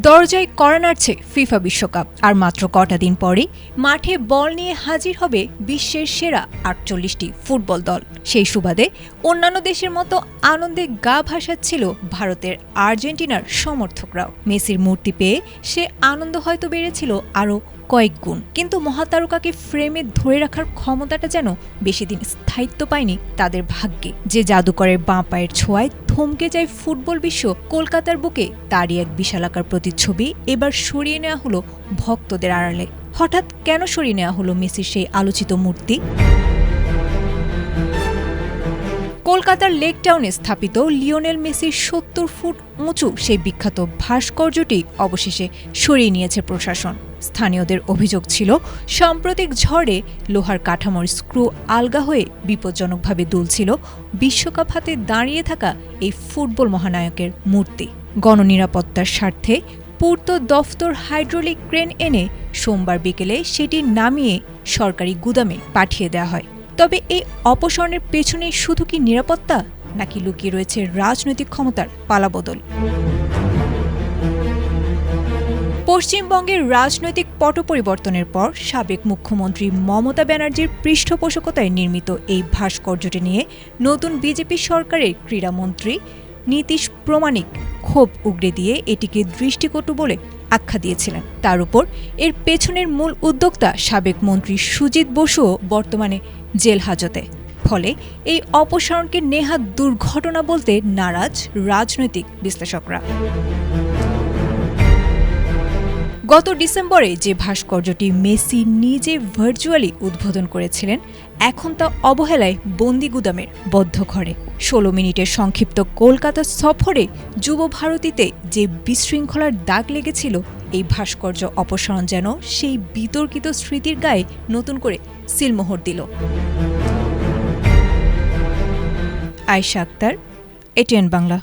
দরজায় কড়া নাড়ছে ফিফা বিশ্বকাপ আর মাত্র কটা দিন পরেই মাঠে বল নিয়ে হাজির হবে বিশ্বের সেরা ৪৮টি ফুটবল দল। সেই সুবাদে অন্যান্য দেশের মতো আনন্দে গা ভাসাচ্ছিল ভারতের আর্জেন্টিনার সমর্থকরাও। মেসির মূর্তি পেয়ে সে আনন্দ হয়তো বেড়েছিল আরও কয়েক গুণ, কিন্তু মহাতারকাকে ফ্রেমে ধরে রাখার ক্ষমতাটা যেন বেশি দিন স্থায়িত্ব পায়নি তাদের ভাগ্যে। যে জাদুকরের বাঁ পায়ের ছোঁয়ায় থমকে যায় ফুটবল বিশ্ব, কলকাতার বুকে তারই এক বিশালাকার প্রতিচ্ছবি এবার সরিয়ে নেওয়া হলো ভক্তদের আড়ালে। হঠাৎ কেন সরিয়ে নেওয়া হলো মেসির সেই আলোচিত মূর্তি? কলকাতার লেক টাউনে স্থাপিত লিওনেল মেসির ৭০ ফুট উঁচু সেই বিখ্যাত ভাস্কর্যটি অবশেষে সরিয়ে নিয়েছে প্রশাসন। স্থানীয়দের অভিযোগ ছিল, সাম্প্রতিক ঝড়ে লোহার কাঠামোর স্ক্রু আলগা হয়ে বিপজ্জনকভাবে দুলছিল বিশ্বকাপ হাতে দাঁড়িয়ে থাকা এই ফুটবল মহানায়কের মূর্তি। গণনিরাপত্তার স্বার্থে পূর্ত দফতর হাইড্রোলিক ক্রেন এনে সোমবার বিকেলে সেটি নামিয়ে সরকারি গুদামে পাঠিয়ে দেওয়া হয়। তবে এই অপসারণের পেছনে শুধু কি নিরাপত্তা, নাকি লুকিয়ে রয়েছে রাজনৈতিক ক্ষমতার পালাবদল? পশ্চিমবঙ্গের রাজনৈতিক পট পরিবর্তনের পর সাবেক মুখ্যমন্ত্রী মমতা ব্যানার্জির পৃষ্ঠপোষকতায় নির্মিত এই ভাস্কর্যটি নিয়ে নতুন বিজেপি সরকারের ক্রীড়ামন্ত্রী নীতিশ প্রমাণিক ক্ষোভ উগরে দিয়ে এটিকে দৃষ্টিকটু বলে আখ্যা দিয়েছিলেন। তার উপর এর পেছনের মূল উদ্যোক্তা সাবেক মন্ত্রী সুজিত বসুও বর্তমানে জেল হাজতে। ফলে এই অপসারণকে নেহাত দুর্ঘটনা বলতে নারাজ রাজনৈতিক বিশ্লেষকরা। গত ডিসেম্বরে যে ভাস্কর্যটি মেসি নিজে ভার্চুয়ালি উদ্বোধন করেছিলেন, এখন তা অবহেলায় বন্দি গুদামের বদ্ধ ঘরে। ১৬ মিনিটের সংক্ষিপ্ত কলকাতা সফরে যুব ভারতীতে যে বিশৃঙ্খলার দাগ লেগেছিল, এই ভাস্কর্য অপসারণ যেন সেই বিতর্কিত স্মৃতির গায়ে নতুন করে সিলমোহর দিল। আয়েশা আক্তার, এটিএন বাংলা।